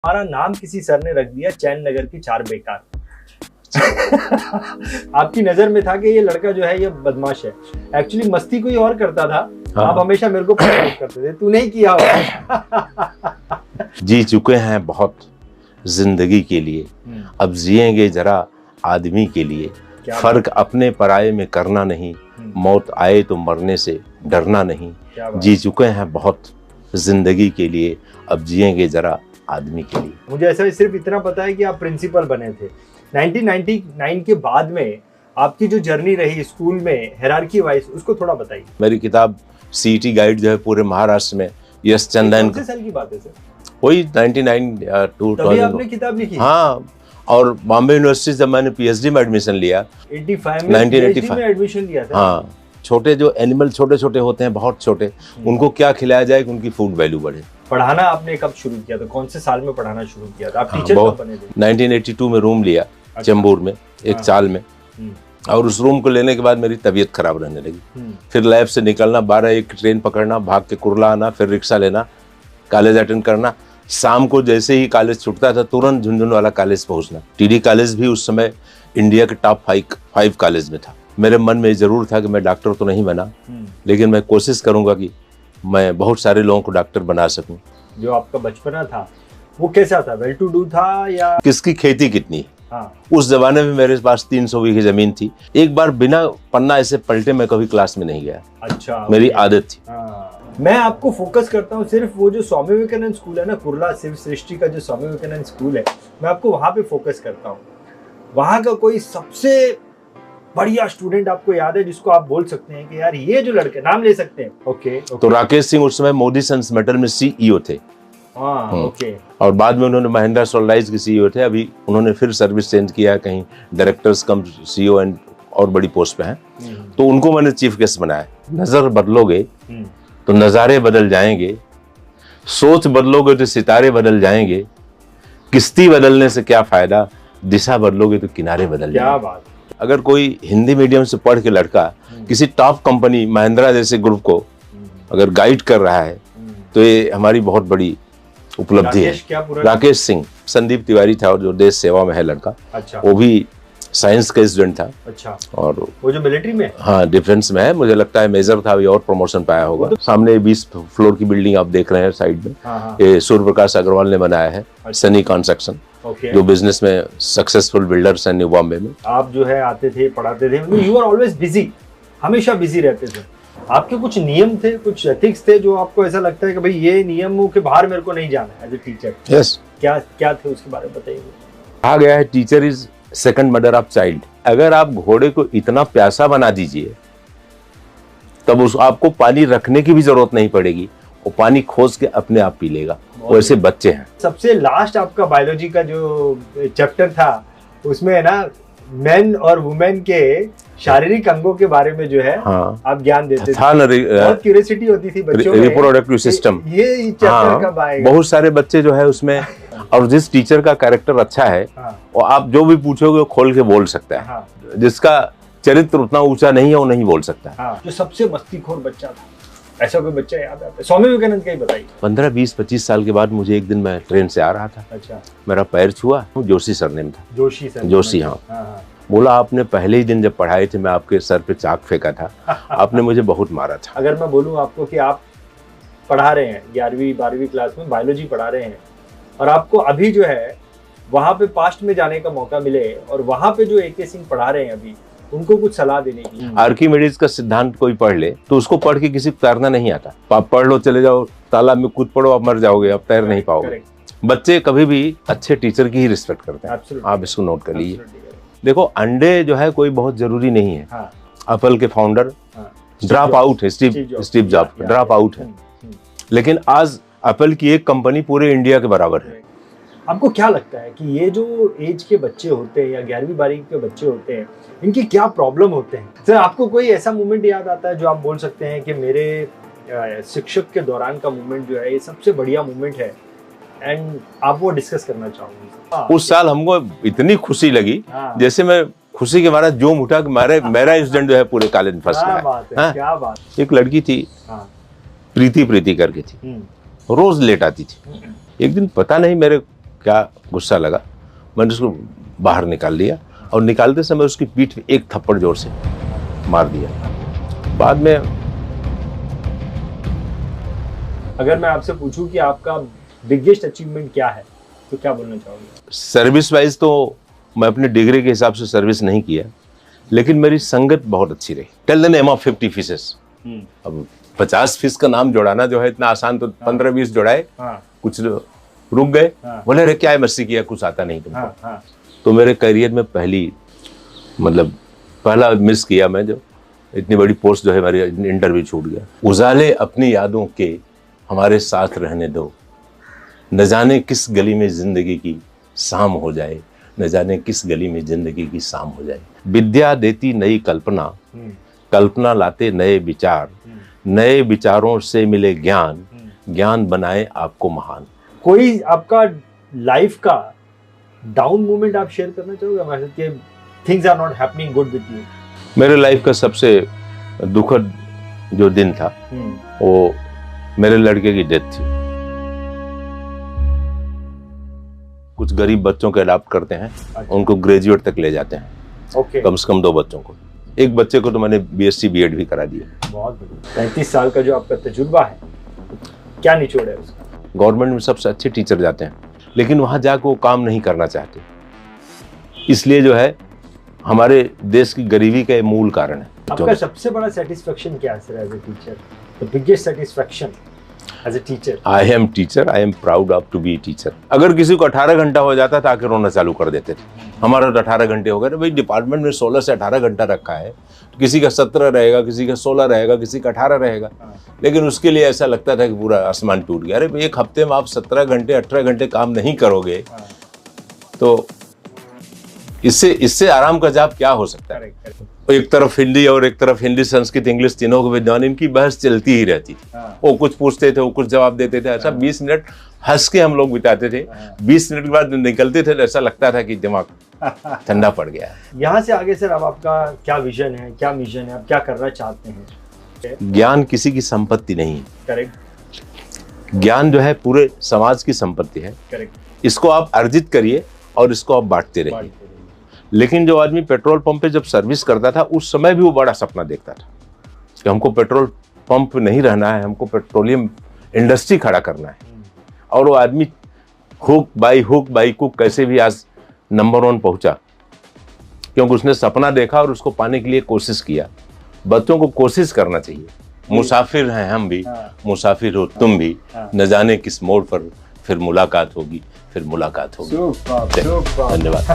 हमारा नाम किसी सर ने रख दिया चैन नगर की चार बेकार। आपकी नजर में था कि ये लड़का जो है ये बदमाश है। एक्चुअली मस्ती कोई और करता था। हाँ। आप हमेशा मेरे को प्रमोट करते थे, तूने ही किया होगा। जी चुके हैं बहुत जिंदगी के लिए, अब जिएंगे जरा आदमी के लिए। फर्क अपने पराये में करना नहीं, मौत आए तो मरने से डरना नहीं। जी चुके हैं बहुत जिंदगी के लिए, अब जिएंगे जरा आदमी के लिए। मुझे ऐसा सिर्फ इतना पता है कि आप प्रिंसिपल बने थे 1999 के बाद में। आपकी जो जर्नी रही स्कूल में हायरार्की वाइज, उसको थोड़ा बताइए। मेरी किताब सीईटी गाइड जो है पूरे महाराष्ट्र में यश चंदन। कौन से साल की बात है सर? वही 99 तभी आपने किताब लिखी? हाँ, और बॉम्बे यूनिवर्सिटी जब मैंने पीएचडी में एडमिशन लिया 1985 में एडमिशन लिया था। हाँ, छोटे जो एनिमल छोटे छोटे होते हैं बहुत छोटे, उनको क्या खिलाया जाए कि उनकी फूड वैल्यू बढ़े। पढ़ाना आपने कब शुरू किया था? कौन से साल में पढ़ाना शुरू किया था? आप टीचर कब बने थे? 1982 में रूम लिया चेंबूर में एक साल में, और उस रूम को लेने के बाद मेरी तबीयत खराब रहने लगी। फिर लैब से निकलना, 12-1 ट्रेन पकड़ना, भाग के कुर्ला आना, फिर रिक्शा लेना, कॉलेज अटेंड करना। शाम को जैसे ही कॉलेज छूटता था तुरंत झुंझुनवाला कॉलेज पहुंचना। टीडी कॉलेज भी उस समय इंडिया के टॉप 5 कॉलेज में था। मेरे मन में जरूर था कि मैं डॉक्टर तो नहीं बना, लेकिन मैं कोशिश करूंगा कि मैं बहुत सारे लोगों को डॉक्टर बना सकूं। जो आपका बचपना था वो कैसा था? वेल टू डू था या किसकी खेती कितनी? हाँ। उस जमाने में मेरे पास 300 बीघे जमीन थी। एक बार बिना पन्ना ऐसे पलटे मैं कभी क्लास में नहीं गया। अच्छा, मेरी आदत थी। मैं आपको फोकस करता हूँ सिर्फ वो जो स्वामी विवेकानंद स्कूल है ना, कुर्ला शिव सृष्टि का जो स्वामी विवेकानंद स्कूल है, मैं आपको वहां पे फोकस करता हूँ। वहां का कोई सबसे बढ़िया स्टूडेंट आपको याद है जिसको आप बोल सकते हैं कि यार ये जो लड़के, नाम ले सकते हैं? ओके। तो राकेश सिंह उस समय मोदी सन्स मेटल में सीईओ थे। ओके। और बाद में उन्होंने महिंद्रा सोलराइज के सीईओ थे। अभी उन्होंने फिर सर्विस चेंज किया, कहीं डायरेक्टर्स कम सीईओ एंड और बड़ी पोस्ट पे हैं। तो उनको मैंने चीफ गेस्ट बनाया। नजर बदलोगे तो नजारे बदल जाएंगे, सोच बदलोगे तो सितारे बदल जाएंगे, किश्ती बदलने से क्या फायदा, दिशा बदलोगे तो किनारे बदल जाएंगे। क्या बात। अगर कोई हिंदी मीडियम से पढ़ के लड़का किसी टॉप कंपनी महिंद्रा जैसे ग्रुप को अगर गाइड कर रहा है तो ये हमारी बहुत बड़ी उपलब्धि है। राकेश सिंह, संदीप तिवारी था और जो देश सेवा में है लड़का। अच्छा। वो भी साइंस का स्टूडेंट था। अच्छा। और वो जो मिलिट्री में? हाँ, डिफेंस में है, मुझे लगता है मेजर था, अभी और प्रमोशन पाया होगा। तो सामने 20 फ्लोर की बिल्डिंग आप देख रहे हैं साइड में। ये सूर्य प्रकाश अग्रवाल ने बनाया है। सनी कंस्ट्रक्शन, जो बिजनेस में सक्सेसफुल बिल्डर्स हैं न्यू बॉम्बे में। आप जो है आते थे, पढ़ाते थे, यू आर ऑलवेज बिजी, हमेशा बिजी रहते थे। आपके कुछ नियम थे, कुछ एथिक्स थे जो आपको ऐसा लगता है कि भाई ये नियमों के बाहर मेरे को नहीं जाना है एज ए टीचर? यस। क्या थे उसके बारे में बताइए। कहा गया है teacher is second mother of child. अगर आप घोड़े को इतना प्यासा बना दीजिए तब उस आपको पानी रखने की भी जरूरत नहीं पड़ेगी, वो पानी खोज के अपने आप पी लेगा। वैसे बच्चे हैं। सबसे लास्ट आपका बायोलॉजी का जो चैप्टर था उसमें है ना, मेन और वुमेन के शारीरिक अंगों के बारे में जो है आप ज्ञान देते थे। बहुत क्यूरियोसिटी होती थी बच्चों में, रिप्रोडक्टिव सिस्टम। ये चैप्टर कब आएगा? बहुत सारे बच्चे जो है उसमें, और जिस टीचर का कैरेक्टर अच्छा है वो आप जो भी पूछोगे वो खोल के बोल सकता है। जिसका चरित्र उतना ऊंचा नहीं है वो नहीं बोल सकता। जो सबसे मस्तीखोर बच्चा था, ऐसा कोई बच्चा याद आता है? स्वामी विवेकानंद का ही बताइए। 15, 20, 25 साल के बाद मुझे एक दिन मैं ट्रेन से आ रहा था। अच्छा। मेरा पैर छुआ, जोशी सरनेम था। जोशी सर? जोशी, हाँ। बोला आपने पहले ही दिन जब पढ़ाए थे मैं आपके सर पे चाक फेंका था, आपने मुझे बहुत मारा था। अगर मैं बोलूं आपको कि आप पढ़ा रहे हैं 11वीं 12वीं क्लास में बायोलॉजी पढ़ा रहे हैं, और आपको अभी जो है वहां पे पास्ट में जाने का मौका मिले और वहां पे जो AK सिंह पढ़ा रहे हैं अभी, उनको कुछ सलाह देने की। आर्किमिडीज का सिद्धांत कोई पढ़ ले तो उसको पढ़ के किसी को तैरना नहीं आता। आप पढ़ लो, चले जाओ तालाब में कूद पड़ो, आप मर जाओगे, आप तैर नहीं पाओगे। बच्चे कभी भी अच्छे टीचर की ही रिस्पेक्ट करते हैं। आप इसको नोट कर लीजिए। देखो, अंडे जो है कोई बहुत जरूरी नहीं है। एप्पल के फाउंडर ड्रॉप आउट है, स्टीव जॉब्स ड्रॉप आउट है, लेकिन आज एप्पल की एक कंपनी पूरे इंडिया के बराबर है। आपको क्या लगता है कि ये जो एज के बच्चे होते हैं या 11वीं 12वीं के बच्चे होते हैं, इनकी क्या प्रॉब्लम होते हैं? सर, आपको कोई ऐसा मोमेंट याद आता है जो आप बोल सकते हैं कि मेरे शिक्षक के दौरान का मोमेंट जो है ये सबसे बढ़िया मोमेंट है, एंड आप वो डिस्कस करना चाहूंगी? उस साल हमको इतनी खुशी लगी, जैसे मैं खुशी के मारा जोम उठा कि मेरा इंसिडेंट जो है पूरे कॉलेज में फर्स्ट में। क्या बात। एक लड़की थी, प्रीति करके थी, रोज लेट आती थी। एक दिन पता नहीं मेरे क्या गुस्सा लगा, मैंने उसको बाहर निकाल लिया और निकालते समय उसकी पीठ पे एक थप्पड़ जोर से मार दिया। बाद में अगर मैं आपसे पूछूं कि आपका बिगेस्ट अचीवमेंट क्या है तो क्या बोलना चाहोगे? सर्विस वाइज तो मैं अपनी डिग्री के हिसाब से सर्विस नहीं किया, लेकिन मेरी संगत बहुत अच्छी रही। Tell the name of 50 fishes. अब 50 फिश का नाम जोड़ाना जो है इतना आसान, तो 15-20 जोड़ाए, कुछ रुक गए, बोले अरे क्या मस्ती किया, कुछ आता नहीं तुमको। तो मेरे करियर में पहला मिस किया मैं, जो इतनी बड़ी पोस्ट जो है मेरी, इंटरव्यू छूट गया। उजाले अपनी यादों के हमारे साथ रहने दो, न जाने किस गली में जिंदगी की शाम हो जाए, न जाने किस गली में जिंदगी की शाम हो जाए। विद्या देती नई कल्पना, कल्पना लाते नए विचार, नए विचारों से मिले ज्ञान, ज्ञान बनाए आपको महान। कोई आपका लाइफ का डाउन मोमेंट आप शेयर करना चाहोगे हमारे साथ कि things are not happening good with you? मेरे लाइफ का सबसे दुखद जो दिन था वो मेरे लड़के की डेथ थी। कुछ गरीब बच्चों को अडॉप्ट करते हैं, उनको ग्रेजुएट तक ले जाते हैं। कम से कम 2 बच्चों को, एक बच्चे को तो मैंने BSc BEd भी करा दिया। बहुत बढ़िया। 35 साल का जो आपका तजुर्बा है, क्या निचोड़ है उसका? गवर्नमेंट में सबसे अच्छे टीचर जाते हैं, लेकिन वहां जाकर वो काम नहीं करना चाहते, इसलिए जो है हमारे देश की गरीबी का मूल कारण है। आपका सबसे बड़ा सेटिस्फेक्शन क्या है sir as a teacher? The biggest satisfaction as a teacher? I am teacher, I am proud of to be teacher. अगर किसी को 18 घंटा हो जाता था, आके रोना चालू कर देते थे, हमारा तो 18 घंटे हो गए। भाई डिपार्टमेंट में 16 से 18 घंटा रखा है, तो किसी का 17 रहेगा, किसी का 16 रहेगा, किसी का 18 रहेगा, लेकिन उसके लिए ऐसा लगता था कि पूरा आसमान टूट गया। अरे एक हफ्ते में आप 17 घंटे 18 घंटे काम नहीं करोगे तो इससे आराम का जाप क्या हो सकता है? एक तरफ हिंदी और एक तरफ हिंदी संस्कृत इंग्लिश तीनों के विद्वान, इनकी बहस चलती ही रहती थी। वो कुछ पूछते थे, वो कुछ जवाब देते थे, ऐसा 20 मिनट हंस के हम लोग बिताते थे। 20 मिनट के बाद निकलते थे तो ऐसा लगता था कि दिमाग ठंडा पड़ गया। यहाँ से आगे सर अब आपका क्या विजन है, क्या मिशन है, आप क्या करना चाहते हैं? ज्ञान किसी की संपत्ति नहीं है। करेक्ट। ज्ञान जो है पूरे समाज की संपत्ति है। करेक्ट। इसको आप अर्जित करिए और इसको आप बांटते रहिए। लेकिन जो आदमी पेट्रोल पंप पे जब सर्विस करता था, उस समय भी वो बड़ा सपना देखता था कि हमको पेट्रोल पंप नहीं रहना है, हमको पेट्रोलियम इंडस्ट्री खड़ा करना है। और वो आदमी हुक बाई हुक कैसे भी आज नंबर 1 पहुंचा, क्योंकि उसने सपना देखा और उसको पाने के लिए कोशिश किया। बच्चों को कोशिश करना चाहिए। मुसाफिर हैं हम भी, मुसाफिर हो तुम भी, न जाने किस मोड़ पर फिर मुलाकात होगी, फिर मुलाकात होगी। धन्यवाद।